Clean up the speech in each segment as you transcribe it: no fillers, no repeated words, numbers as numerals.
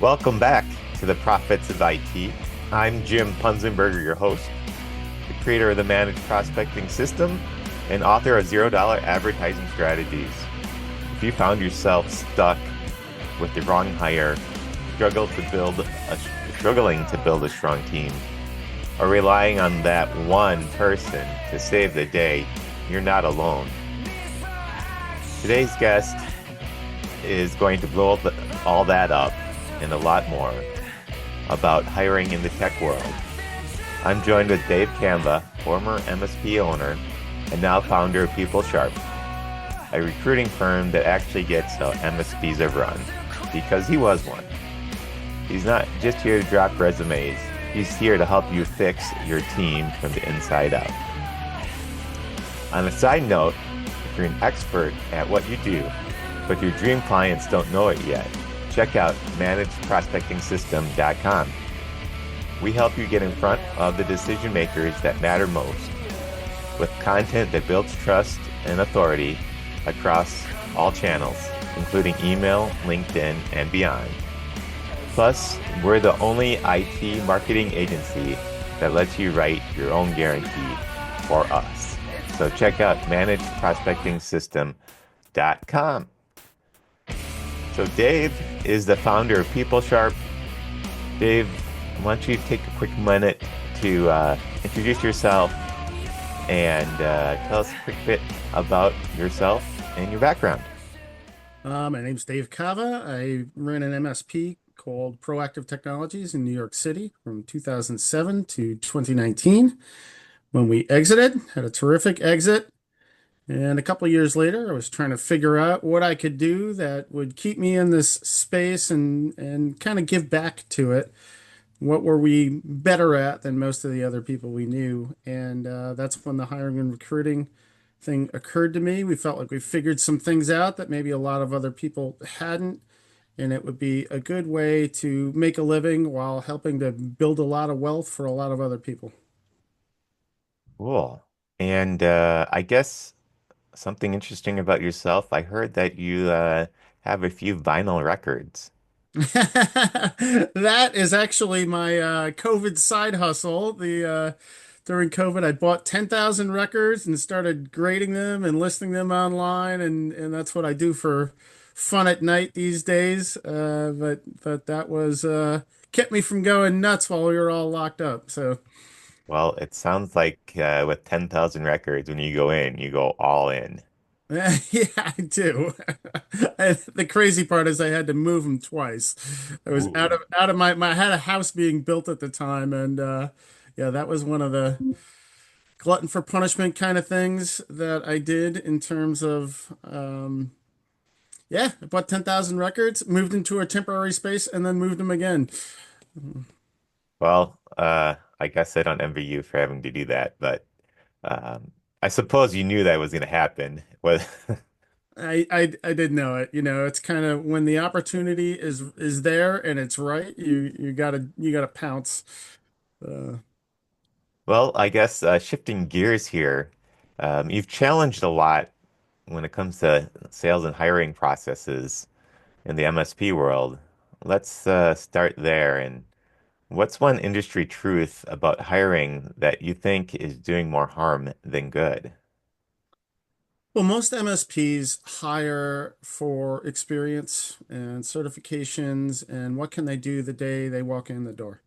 Welcome back to the Profits of IT. I'm Jim Punzenberger, your host, the creator of the Managed Prospecting System and author of $0 Advertising Strategies. If you found yourself stuck with the wrong hire, struggling to build a strong team, or relying on that one person to save the day, you're not alone. Today's guest is going to blow all that up and a lot more about hiring in the tech world. I'm joined with Dave Cava, former MSP owner and now founder of PeopleSharp, a recruiting firm that actually gets how MSPs are run, because he was one. He's not just here to drop resumes, he's here to help you fix your team from the inside out. On a side note, if you're an expert at what you do, but your dream clients don't know it yet, check out managedprospectingsystem.com. We help you get in front of the decision makers that matter most with content that builds trust and authority across all channels, including email, LinkedIn, and beyond. Plus, we're the only IT marketing agency that lets you write your own guarantee for us. So check out managedprospectingsystem.com. So Dave is the founder of PeopleSharp. Dave, why don't you take a quick minute to introduce yourself and tell us a quick bit about yourself and your background. My name's Dave Cava. I ran an MSP called Proactive Technologies in New York City from 2007 to 2019. When we exited, had a terrific exit. And a couple of years later, I was trying to figure out what I could do that would keep me in this space and kind of give back to it. What were we better at than most of the other people we knew? And that's when the hiring and recruiting thing occurred to me. We felt like we figured some things out that maybe a lot of other people hadn't. And it would be a good way to make a living while helping to build a lot of wealth for a lot of other people. Cool. And I guess something interesting about yourself, I heard that you have a few vinyl records. That is actually my COVID side hustle. The During COVID, I bought 10,000 records and started grading them and listing them online, and that's what I do for fun at night these days. But that was kept me from going nuts while we were all locked up. So Well, it sounds like with 10,000 records, when you go in, you go all in. yeah, I do. The crazy part is I had to move them twice. I was Ooh. out of my I had a house being built at the time, and yeah, that was one of the glutton for punishment kind of things that I did in terms of yeah, I bought 10,000 records, moved into a temporary space, and then moved them again. Well, I guess I don't envy you for having to do that, but I suppose you knew that was going to happen. What? I did know it. You know, it's kind of when the opportunity is there and it's right, you gotta pounce. Uh, Well, I guess shifting gears here, you've challenged a lot when it comes to sales and hiring processes in the MSP world. Let's start there. And what's one industry truth about hiring that you think is doing more harm than good? well, most MSPs hire for experience and certifications and what can they do the day they walk in the door.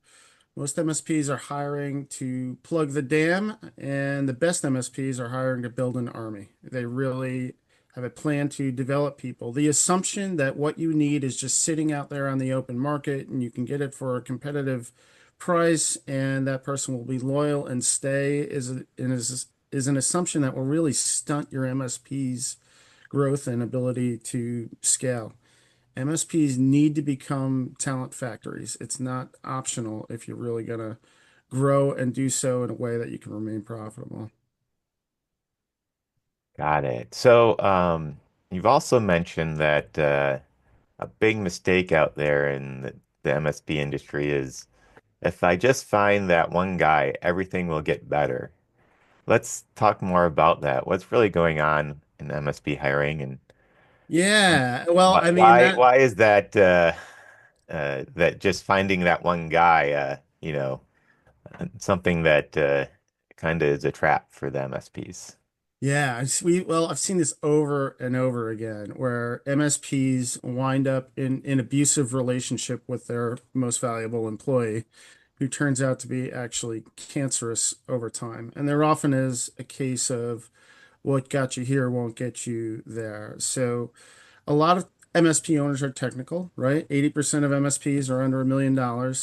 Most MSPs are hiring to plug the dam, and the best MSPs are hiring to build an army. They really have a plan to develop people. The assumption that what you need is just sitting out there on the open market and you can get it for a competitive price and that person will be loyal and stay is an assumption that will really stunt your MSP's growth and ability to scale. MSPs need to become talent factories. It's not optional if you're really going to grow and do so in a way that you can remain profitable. Got it. So, you've also mentioned that a big mistake out there in the MSP industry is if I just find that one guy, everything will get better. Let's talk more about that. What's really going on in MSP hiring and Yeah, well, I mean why that why is that? that just finding that one guy, something that kind of is a trap for the MSPs. Yeah, I've seen this over and over again where MSPs wind up in abusive relationship with their most valuable employee, who turns out to be actually cancerous over time. And there often is a case of what got you here won't get you there. So a lot of MSP owners are technical, right? 80% of MSPs are under $1 million.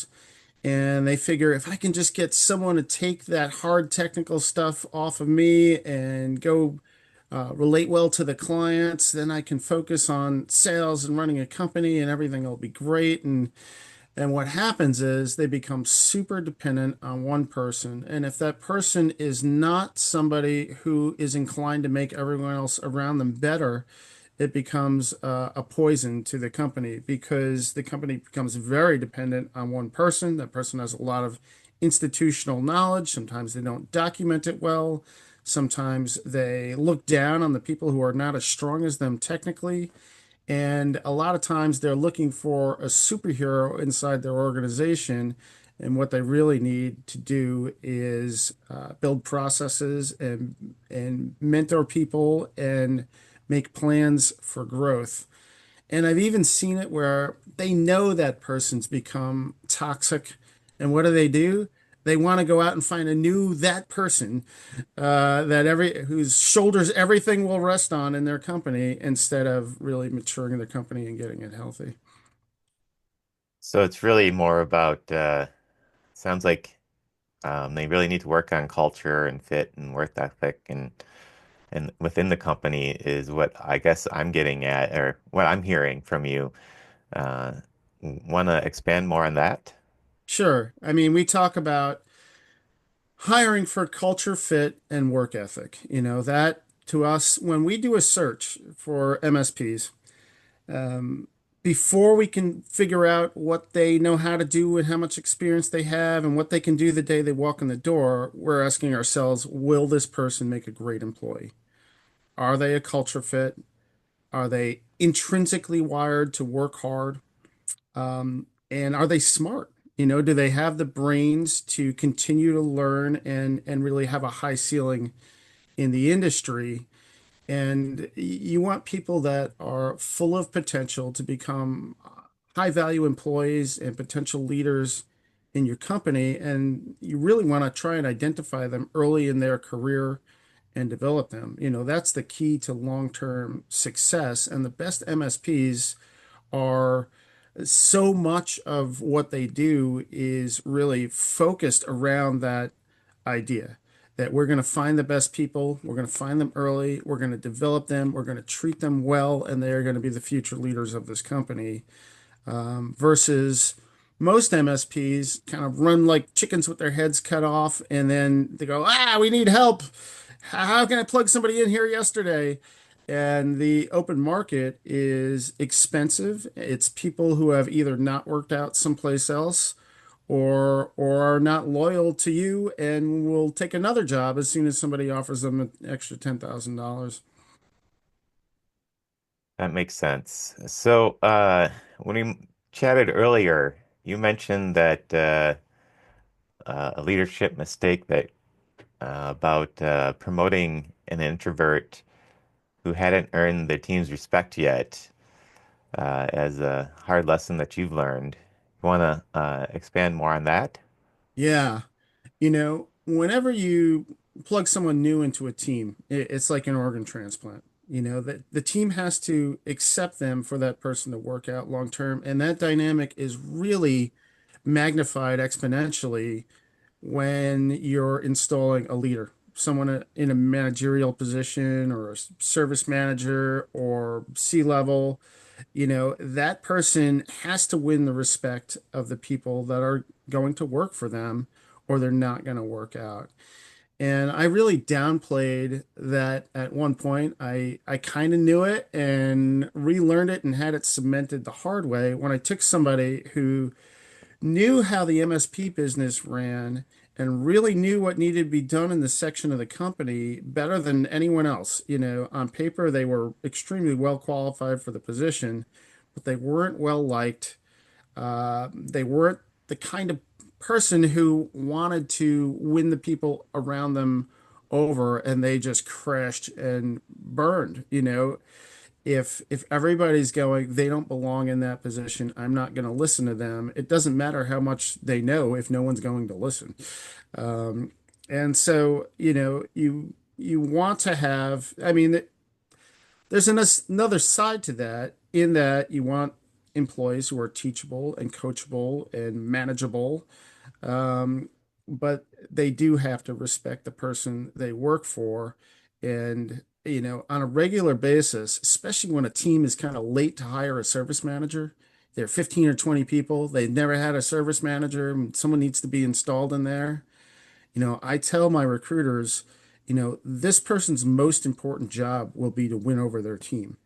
And they figure if I can just get someone to take that hard technical stuff off of me and go relate well to the clients, then I can focus on sales and running a company and everything will be great. And what happens is they become super dependent on one person. And if that person is not somebody who is inclined to make everyone else around them better, it becomes a poison to the company because the company becomes very dependent on one person. That person has a lot of institutional knowledge. Sometimes they don't document it well. Sometimes they look down on the people who are not as strong as them technically. And a lot of times they're looking for a superhero inside their organization. And what they really need to do is build processes and mentor people and make plans for growth. And I've even seen it where they know that person's become toxic. And what do? They want to go out and find a new that person that every whose shoulders everything will rest on in their company instead of really maturing their company and getting it healthy. So it's really more about sounds like they really need to work on culture and fit and work ethic and within the company is what I guess I'm getting at or what I'm hearing from you. Uh, Want to expand more on that? Sure. I mean, we talk about hiring for culture fit and work ethic. You know, that to us, when we do a search for MSPs, um, before we can figure out what they know how to do and how much experience they have and what they can do the day they walk in the door, we're asking ourselves, will this person make a great employee? Are they a culture fit? Are they intrinsically wired to work hard? And are they smart? You know, do they have the brains to continue to learn and really have a high ceiling in the industry? And you want people that are full of potential to become high value employees and potential leaders in your company. And you really want to try and identify them early in their career and develop them. You know, that's the key to long-term success. And the best MSPs are so much of what they do is really focused around that idea that we're going to find the best people, we're going to find them early, we're going to develop them, we're going to treat them well, and they're going to be the future leaders of this company. Versus most MSPs kind of run like chickens with their heads cut off, and then they go, we need help. How can I plug somebody in here yesterday? And the open market is expensive. It's people who have either not worked out someplace else or are not loyal to you and will take another job as soon as somebody offers them an extra $10,000. That makes sense. So, when we chatted earlier, you mentioned that a leadership mistake that about promoting an introvert who hadn't earned the team's respect yet as a hard lesson that you've learned. You want to expand more on that? Yeah. You know, whenever you plug someone new into a team, it's like an organ transplant. You know, that the team has to accept them for that person to work out long term. And that dynamic is really magnified exponentially when you're installing a leader, someone in a managerial position or a service manager or C-level. You know, that person has to win the respect of the people that are going to work for them, or they're not going to work out. And I really downplayed that at one point. I kind of knew it and relearned it and had it cemented the hard way when I took somebody who knew how the MSP business ran and really knew what needed to be done in the section of the company better than anyone else. You know, on paper, they were extremely well qualified for the position, but they weren't well liked. They weren't the kind of person who wanted to win the people around them over, and they just crashed and burned. If everybody's going, they don't belong in that position, I'm not going to listen to them. It doesn't matter how much they know if no one's going to listen. Um, and so, you want to have, I mean, there's another side to that, in that you want employees who are teachable and coachable and manageable. Um, but they do have to respect the person they work for. And, on a regular basis, especially when a team is kind of late to hire a service manager, they're 15 or 20 people, they've never had a service manager, and someone needs to be installed in there. I tell my recruiters, this person's most important job will be to win over their team.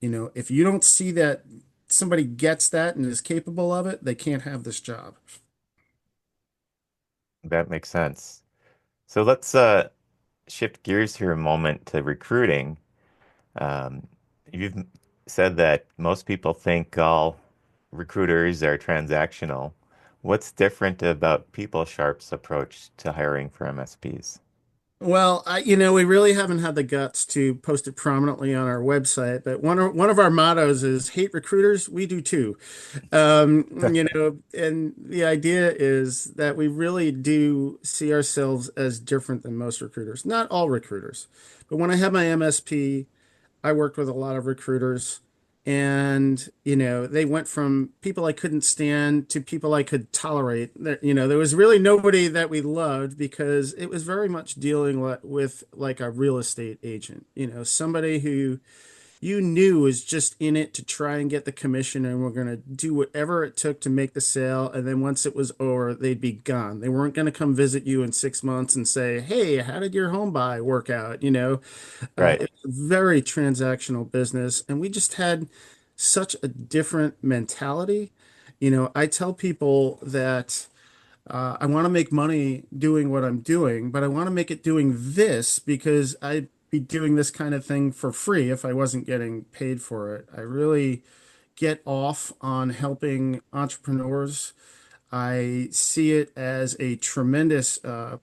If you don't see that somebody gets that and is capable of it, they can't have this job. That makes sense. So let's shift gears here a moment to recruiting. Um, you've said that most people think all recruiters are transactional. What's different about PeopleSharp's approach to hiring for MSPs? Well, we really haven't had the guts to post it prominently on our website, but one of our mottos is hate recruiters, we do too. And the idea is that we really do see ourselves as different than most recruiters. Not all recruiters, but when I had my MSP, I worked with a lot of recruiters, and they went from people I couldn't stand to people I could tolerate. There was really nobody that we loved, because it was very much dealing with like a real estate agent, somebody who you knew was just in it to try and get the commission, and we're going to do whatever it took to make the sale. And then once it was over, they'd be gone. They weren't going to come visit you in 6 months and say, "Hey, how did your home buy work out?" Right. It's a very transactional business, and we just had such a different mentality. I tell people that I want to make money doing what I'm doing, but I want to make it doing this, because I'd be doing this kind of thing for free if I wasn't getting paid for it. I really get off on helping entrepreneurs. I see it as a tremendous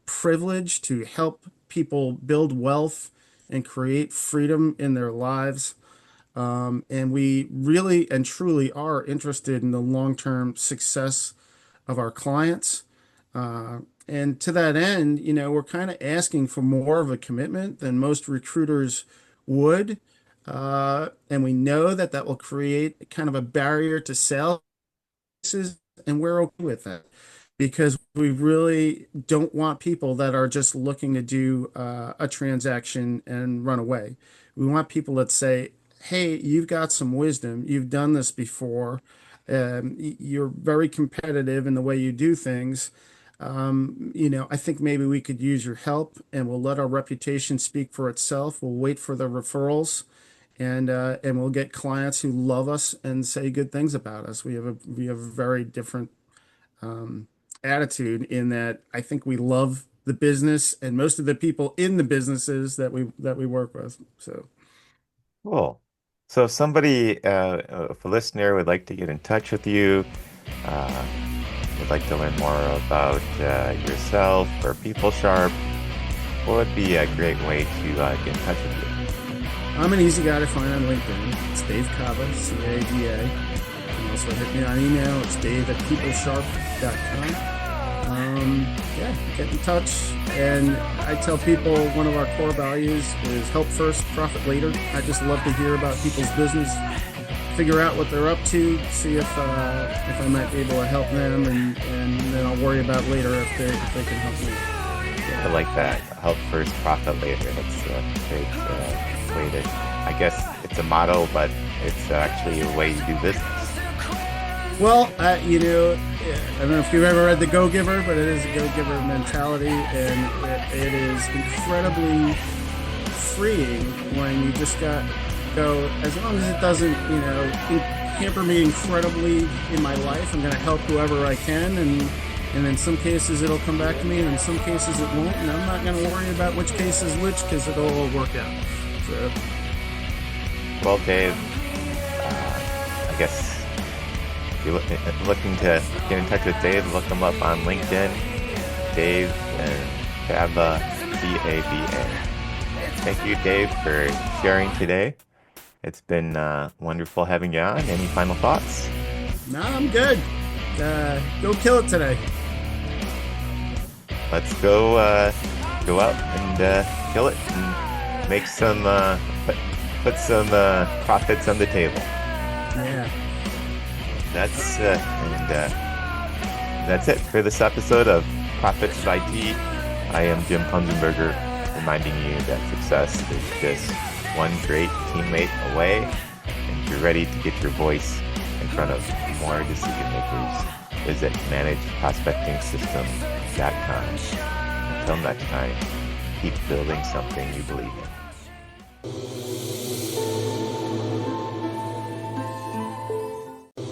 privilege to help people build wealth and create freedom in their lives. And we really and truly are interested in the long-term success of our clients. And to that end, we're kind of asking for more of a commitment than most recruiters would. And we know that that will create kind of a barrier to sales, and we're okay with that, because we really don't want people that are just looking to do a transaction and run away. We want people that say, "Hey, you've got some wisdom. You've done this before. You're very competitive in the way you do things. I think maybe we could use your help, and we'll let our reputation speak for itself. We'll wait for the referrals, and we'll get clients who love us and say good things about us." We have a very different attitude, in that I think we love the business and most of the people in the businesses that we work with. So. Cool. So if somebody, if a listener would like to get in touch with you, uh, would like to learn more about yourself or PeopleSharp, what would be a great way to get in touch with you? I'm an easy guy to find on LinkedIn. It's Dave Cava, Cava. You can also hit me on email. It's dave@peoplesharp.com. Yeah, get in touch. And I tell people one of our core values is help first, profit later. I just love to hear about people's business, figure out what they're up to, see if I might be able to help them, and then I'll worry about later if they can help me. I like that. Help first, profit later. That's a great way to, I guess it's a motto, but it's actually a way you do business. Well, I don't know if you've ever read The Go-Giver, but it is a go-giver mentality, and it is incredibly freeing when you just go, as long as it doesn't, hamper me incredibly in my life. I'm going to help whoever I can, and in some cases it'll come back to me, and in some cases it won't, and I'm not going to worry about which case is which, because it'll all work out. So. Well, Dave, I guess If you're looking to get in touch with Dave, look him up on LinkedIn. Dave and Cava, C-A-V-A. Thank you, Dave, for sharing today. It's been wonderful having you on. Any final thoughts? No, I'm good. Go kill it today. Let's go out and kill it and make some put some profits on the table. Yeah. That's it for this episode of Profits of IT. I am Jim Punzenberger, reminding you that success is just one great teammate away, and if you're ready to get your voice in front of more decision makers, visit manageprospectingsystem.com. Until next time, keep building something you believe in.